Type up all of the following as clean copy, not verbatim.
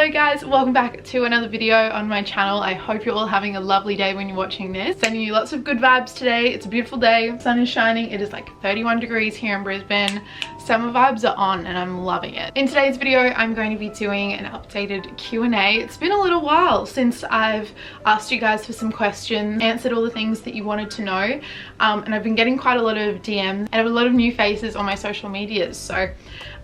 Hello guys, welcome back to another video on my channel. I hope you're all having a lovely day when you're watching this. Sending you lots of good vibes today. It's a beautiful day, sun is shining. It is like 31 degrees here in Brisbane. Summer vibes are on and I'm loving it. In today's video, I'm going to be doing an updated Q&A. It's been a little while since I've asked you guys for some questions, answered all the things that you wanted to know, and I've been getting quite a lot of DMs and a lot of new faces on my social medias. So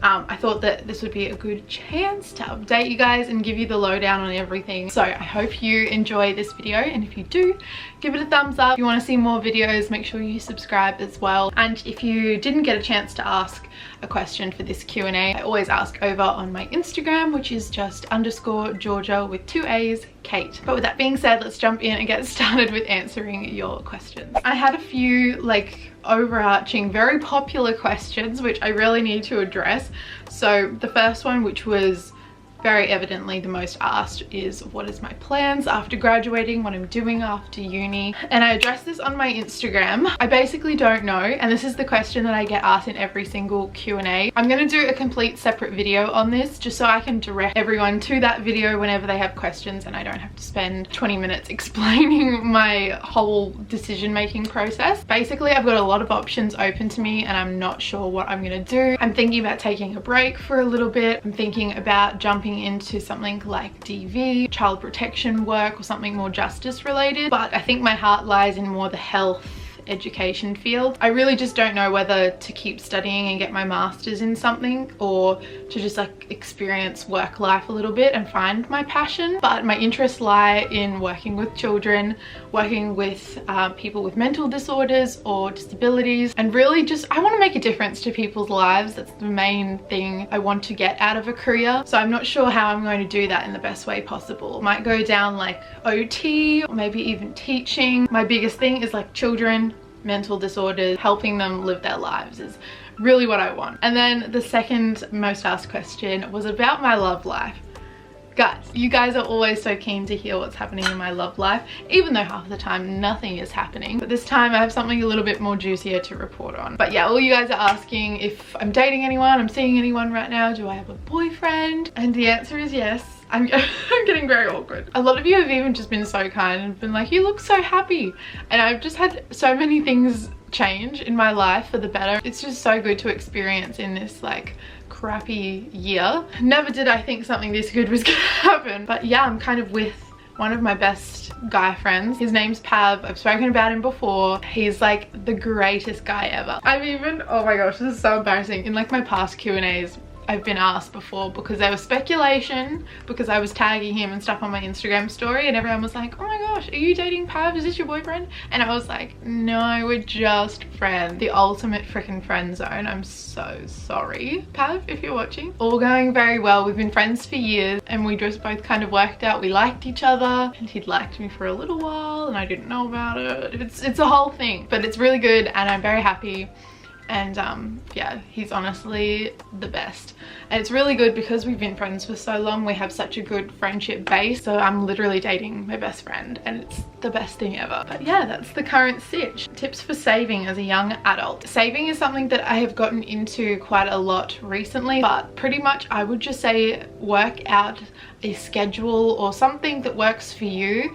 I thought that this would be a good chance to update you guys and give you the lowdown on everything. So I hope you enjoy this video, and if you do, give it a thumbs up. If you want to see more videos, make sure you subscribe as well. And if you didn't get a chance to ask a question for this Q&A, I always ask over on my Instagram, which is just _Georgia with 2 A's, Kate. But with that being said, let's jump in and get started with answering your questions. I had a few like overarching, very popular questions which I really need to address. So the first one, which was very evidently the most asked, is what is my plans after graduating, what I'm doing after uni, and I addressed this on my Instagram. I basically don't know, and this is the question that I get asked in every single Q&A. I'm going to do a complete separate video on this just so I can direct everyone to that video whenever they have questions and I don't have to spend 20 minutes explaining my whole decision making process. Basically, I've got a lot of options open to me and I'm not sure what I'm going to do. I'm thinking about taking a break for a little bit. I'm thinking about jumping into something like DV, child protection work, or something more justice related, but I think my heart lies in more the health education field. I really just don't know whether to keep studying and get my master's in something or to just like experience work life a little bit and find my passion. But my interests lie in working with children, working with people with mental disorders or disabilities, and really just I want to make a difference to people's lives. That's the main thing I want to get out of a career. So I'm not sure how I'm going to do that in the best way possible. Might go down like OT or maybe even teaching. My biggest thing is like children, mental disorders, helping them live their lives is really what I want. And then the second most asked question was about my love life. Guys, you guys are always so keen to hear what's happening in my love life, even though half the time nothing is happening. But this time I have something a little bit more juicier to report on. But yeah, all you guys are asking if I'm dating anyone, I'm seeing anyone right now, do I have a boyfriend? And the answer is yes. I'm getting very awkward. A lot of you have even just been so kind and been like, you look so happy. And I've just had so many things change in my life for the better. It's just so good to experience in this like crappy year. Never did I think something this good was gonna happen. But yeah, I'm kind of with one of my best guy friends. His name's Pav. I've spoken about him before. He's like the greatest guy ever. I've even, oh my gosh, this is so embarrassing. In like my past Q&As, I've been asked before because there was speculation because I was tagging him and stuff on my Instagram story, and everyone was like, oh my gosh, are you dating Pav? Is this your boyfriend? And I was like, no, we're just friends. The ultimate freaking friend zone. I'm so sorry, Pav, if you're watching. All going very well. We've been friends for years and we just both kind of worked out we liked each other, and he'd liked me for a little while and I didn't know about it. It's a whole thing, but it's really good and I'm very happy. And yeah, he's honestly the best. And it's really good because we've been friends for so long. We have such a good friendship base. So I'm literally dating my best friend and it's the best thing ever. But yeah, that's the current sitch. Tips for saving as a young adult. Saving is something that I have gotten into quite a lot recently, but pretty much I would just say work out a schedule or something that works for you.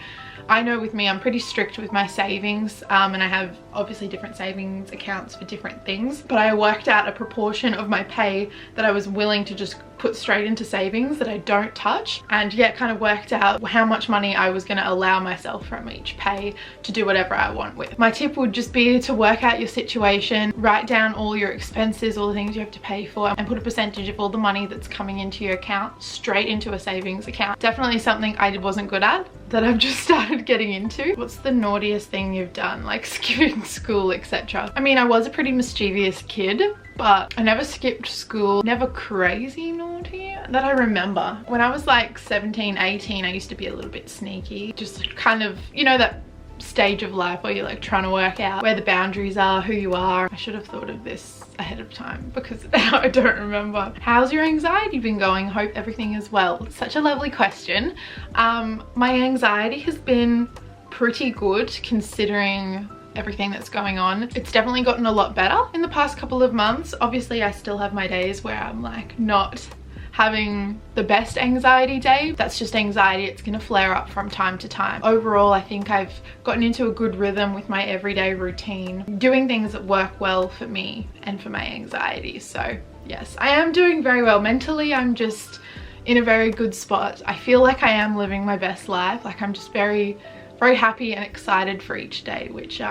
I know with me, I'm pretty strict with my savings, and I have obviously different savings accounts for different things, but I worked out a proportion of my pay that I was willing to just put straight into savings that I don't touch, and yeah, kind of worked out how much money I was going to allow myself from each pay to do whatever I want with. My tip would just be to work out your situation, write down all your expenses, all the things you have to pay for, and put a percentage of all the money that's coming into your account straight into a savings account. Definitely something I wasn't good at, that I've just started getting into. What's the naughtiest thing you've done, like skipping school, etc.? I mean, I was a pretty mischievous kid, but I never skipped school, never crazy naughty that I remember. When I was like 17, 18, I used to be a little bit sneaky, just kind of, you know, that stage of life where you're like trying to work out where the boundaries are, who you are. I should have thought of this ahead of time because now I don't remember. How's your anxiety been going? Hope everything is well. It's such a lovely question. My anxiety has been pretty good considering everything that's going on. It's definitely gotten a lot better in the past couple of months. Obviously I still have my days where I'm like not having the best anxiety day. That's just anxiety. It's going to flare up from time to time. Overall, I think I've gotten into a good rhythm with my everyday routine, doing things that work well for me and for my anxiety. So yes, I am doing very well mentally. I'm just in a very good spot. I feel like I am living my best life. Like I'm just very happy and excited for each day, which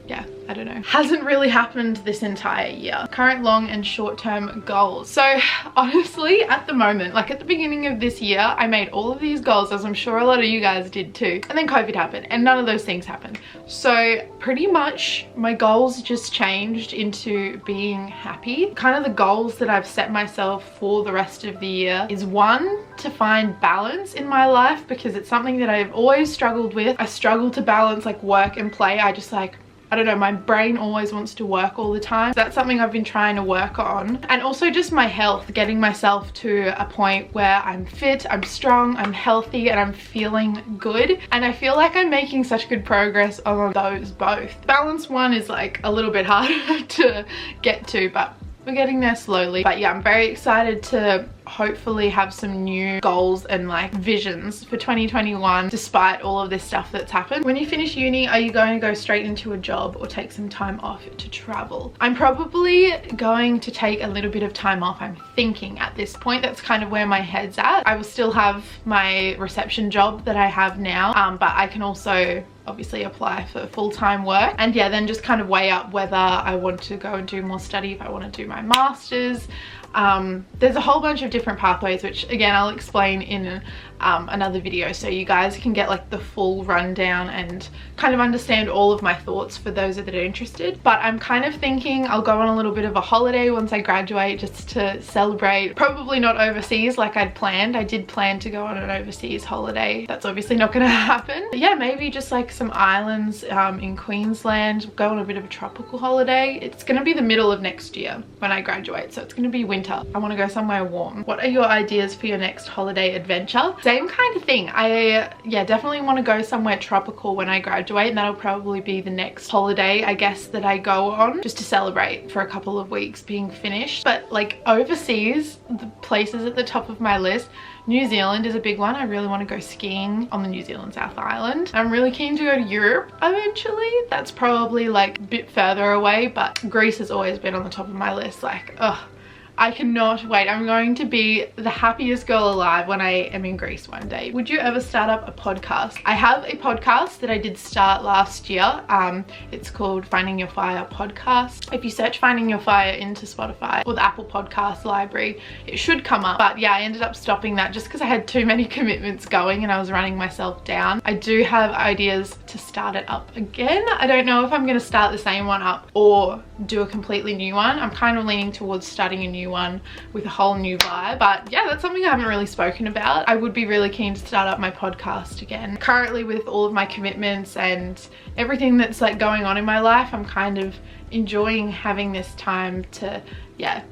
yeah, I don't know, hasn't really happened this entire year. Current long and short-term goals. So honestly, at the moment, like at the beginning of this year, I made all of these goals, as I'm sure a lot of you guys did too, and then COVID happened and none of those things happened. So pretty much my goals just changed into being happy. Kind of the goals that I've set myself for the rest of the year is, one, to find balance in my life, because it's something that I've always struggled with. I struggle to balance like work and play. I just like, I don't know, my brain always wants to work all the time. That's something I've been trying to work on. And also just my health, getting myself to a point where I'm fit, I'm strong, I'm healthy, and I'm feeling good. And I feel like I'm making such good progress on those both. Balance one is like a little bit harder to get to, but we're getting there slowly. But yeah, I'm very excited to hopefully have some new goals and like visions for 2021 despite all of this stuff that's happened. When you finish uni, are you going to go straight into a job or take some time off to travel? I'm probably going to take a little bit of time off. I'm thinking at this point, that's kind of where my head's at. I will still have my reception job that I have now, but I can also obviously apply for full-time work, and yeah, then just kind of weigh up whether I want to go and do more study, if I want to do my master's. There's a whole bunch of different pathways, which again I'll explain in another video, so you guys can get like the full rundown and kind of understand all of my thoughts for those that are interested. But I'm kind of thinking I'll go on a little bit of a holiday once I graduate, just to celebrate. Probably not overseas like I'd planned. I did plan to go on an overseas holiday. That's obviously not going to happen. But yeah, maybe just like some islands in Queensland, go on a bit of a tropical holiday. It's going to be the middle of next year when I graduate, so it's going to be winter. I want to go somewhere warm. What are your ideas for your next holiday adventure? Same kind of thing. I definitely want to go somewhere tropical when I graduate, and that'll probably be the next holiday I guess that I go on, just to celebrate for a couple of weeks being finished. But like overseas, the places at the top of my list, New Zealand is a big one. I really want to go skiing on the New Zealand South Island. I'm really keen to go to Europe eventually. That's probably like a bit further away, but Greece has always been on the top of my list. Like, ugh, I cannot wait. I'm going to be the happiest girl alive when I am in Greece one day. Would you ever start up a podcast? I have a podcast that I did start last year. It's called Finding Your Fire Podcast. If you search Finding Your Fire into Spotify or the Apple Podcast library, it should come up. But yeah, I ended up stopping that just because I had too many commitments going and I was running myself down. I do have ideas to start it up again. I don't know if I'm going to start the same one up or do a completely new one. I'm kind of leaning towards starting a new one with a whole new vibe. But yeah, that's something I haven't really spoken about. I would be really keen to start up my podcast again. Currently, with all of my commitments and everything that's like going on in my life, I'm kind of enjoying having this time to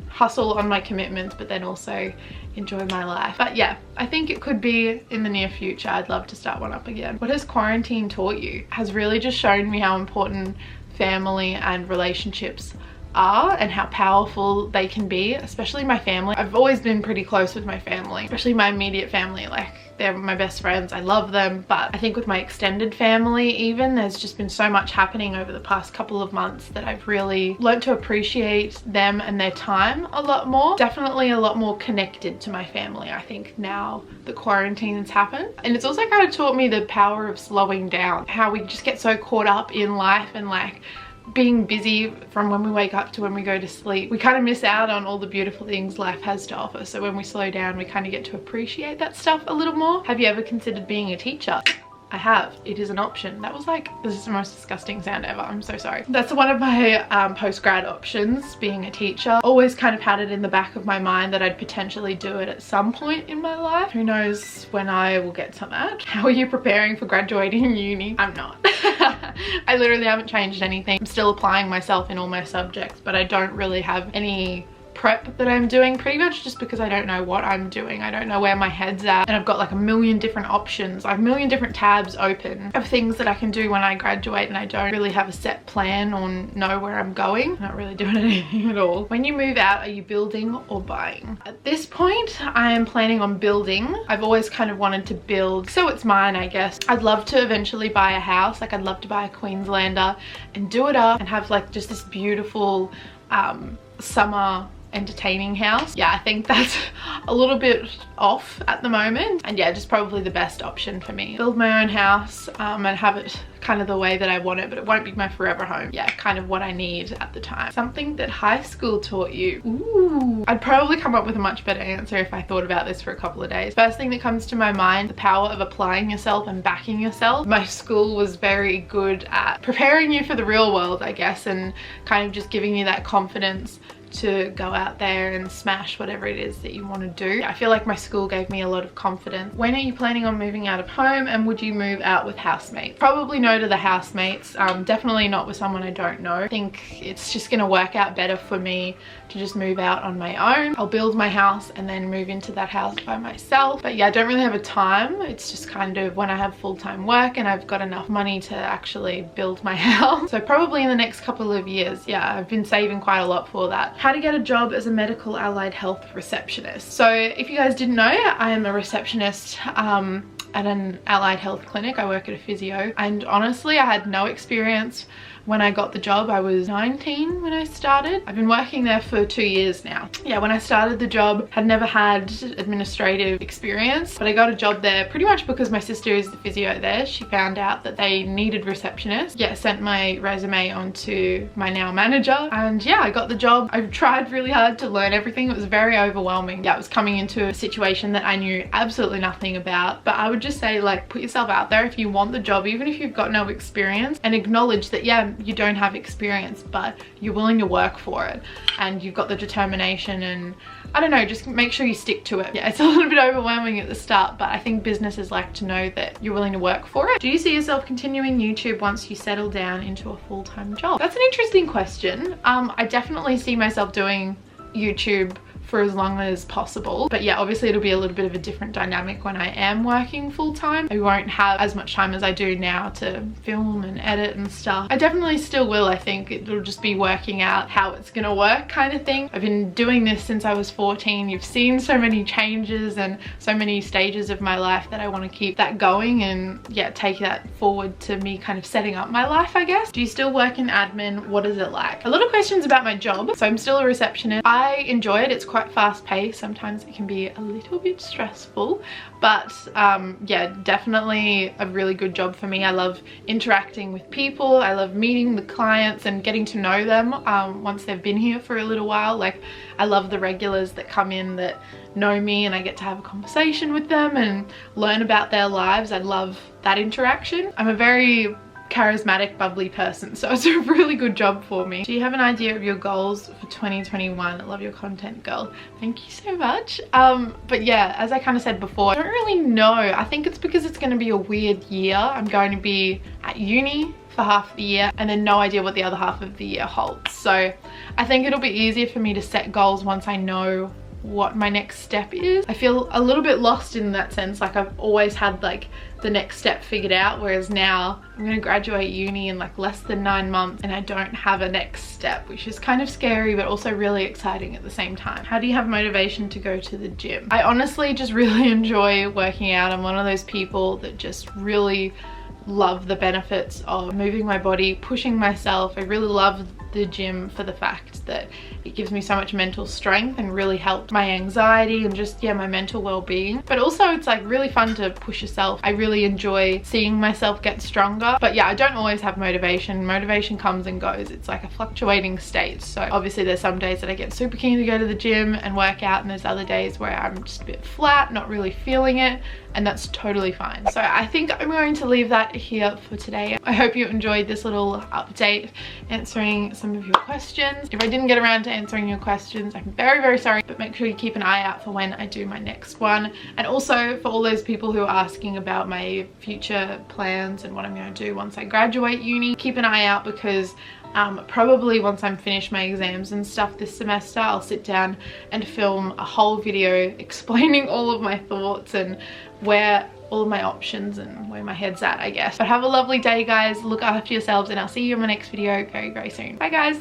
hustle on my commitments, but then also enjoy my life. But yeah, I think it could be in the near future. I'd love to start one up again. What has quarantine taught you? Has really just shown me how important family and relationships are and how powerful they can be, especially my family. I've always been pretty close with my family, especially my immediate family. Like, they're my best friends. I love them. But I think with my extended family even, there's just been so much happening over the past couple of months that I've really learned to appreciate them and their time a lot more. Definitely a lot more connected to my family, I think, now the quarantine's happened. And it's also kind of taught me the power of slowing down, how we just get so caught up in life and like being busy from when we wake up to when we go to sleep. We kind of miss out on all the beautiful things life has to offer. So when we slow down, we kind of get to appreciate that stuff a little more. Have you ever considered being a teacher? I have. It is an option. That was like, this is the most disgusting sound ever. I'm so sorry. That's one of my post-grad options, being a teacher. Always kind of had it in the back of my mind that I'd potentially do it at some point in my life. Who knows when I will get to that. How are you preparing for graduating uni? I'm not. I literally haven't changed anything. I'm still applying myself in all my subjects, but I don't really have any prep that I'm doing, pretty much just because I don't know what I'm doing. I don't know where my head's at, and I've got like a million different options. I have a million different tabs open of things that I can do when I graduate, and I don't really have a set plan or know where I'm going. I'm not really doing anything at all. When you move out, are you building or buying? At this point, I am planning on building. I've always kind of wanted to build, so it's mine, I guess. I'd love to eventually buy a house. Like, I'd love to buy a Queenslander and do it up and have like just this beautiful summer entertaining house. Yeah, I think that's a little bit off at the moment, and yeah, just probably the best option for me. Build my own house and have it kind of the way that I want it, but it won't be my forever home. Yeah, kind of what I need at the time. Something that high school taught you. Ooh, I'd probably come up with a much better answer if I thought about this for a couple of days. First thing that comes to my mind, the power of applying yourself and backing yourself. My school was very good at preparing you for the real world, I guess, and kind of just giving you that confidence to go out there and smash whatever it is that you want to do. I feel like my school gave me a lot of confidence. When are you planning on moving out of home, and would you move out with housemates? Probably no to the housemates. Definitely not with someone I don't know. I think it's just gonna work out better for me to just move out on my own. I'll build my house and then move into that house by myself. But yeah, I don't really have a time. It's just kind of when I have full-time work and I've got enough money to actually build my house. So probably in the next couple of years. Yeah, I've been saving quite a lot for that. How to get a job as a medical allied health receptionist. So if you guys didn't know, I am a receptionist at an allied health clinic. I work at a physio, and honestly I had no experience when I got the job. I was 19 when I started. I've been working there for 2 years now. Yeah, when I started the job, had never had administrative experience, but I got a job there pretty much because my sister is the physio there. She found out that they needed receptionists. Yeah, sent my resume on to my now manager, and yeah, I got the job. I tried really hard to learn everything. It was very overwhelming. Yeah, I was coming into a situation that I knew absolutely nothing about, but I would just say, like, put yourself out there if you want the job, even if you've got no experience, and acknowledge that, yeah, you don't have experience, but you're willing to work for it and you've got the determination, and I don't know, just make sure you stick to it. Yeah, it's a little bit overwhelming at the start, but I think businesses like to know that you're willing to work for it. Do you see yourself continuing YouTube once you settle down into a full-time job? That's an interesting question. I definitely see myself doing YouTube for as long as possible, but yeah, obviously it'll be a little bit of a different dynamic when I am working full-time. I won't have as much time as I do now to film and edit and stuff. I definitely still will. I think it'll just be working out how it's gonna work kind of thing. I've been doing this since I was 14. You've seen so many changes and so many stages of my life that I want to keep that going, and yeah, take that forward to me kind of setting up my life, I guess. Do you still work in admin? What is it like? A lot of questions about my job. So I'm still a receptionist. I enjoy it. It's quite fast paced. Sometimes it can be a little bit stressful, but yeah, definitely a really good job for me. I love interacting with people. I love meeting the clients and getting to know them once they've been here for a little while. Like, I love the regulars that come in that know me, and I get to have a conversation with them and learn about their lives. I love that interaction. I'm a very charismatic, bubbly person, so it's a really good job for me. Do you have an idea of your goals for 2021? I love your content, girl. Thank you so much. But yeah, as I kind of said before, I don't really know. I think it's because it's going to be a weird year. I'm going to be at uni for half the year and then no idea what the other half of the year holds. So I think it'll be easier for me to set goals once I know what my next step is. I feel a little bit lost in that sense. Like, I've always had like the next step figured out, whereas now I'm gonna graduate uni in like less than 9 months and I don't have a next step, which is kind of scary but also really exciting at the same time. How do you have motivation to go to the gym? I honestly just really enjoy working out. I'm one of those people that just really love the benefits of moving my body, pushing myself. I really love the gym for the fact that it gives me so much mental strength and really helped my anxiety and just, yeah, my mental well-being. But also it's like really fun to push yourself. I really enjoy seeing myself get stronger. But yeah, I don't always have motivation. Motivation comes and goes. It's like a fluctuating state. So obviously there's some days that I get super keen to go to the gym and work out, and there's other days where I'm just a bit flat, not really feeling it, and that's totally fine. So I think I'm going to leave that here for today. I hope you enjoyed this little update answering some of your questions. If I didn't get around to answering your questions, I'm very, very sorry, but make sure you keep an eye out for when I do my next one. And also for all those people who are asking about my future plans and what I'm going to do once I graduate uni, keep an eye out because Probably once I'm finished my exams and stuff this semester, I'll sit down and film a whole video explaining all of my thoughts and where all of my options and where my head's at, I guess. But have a lovely day, guys. Look after yourselves, and I'll see you in my next video very, very soon. Bye, guys.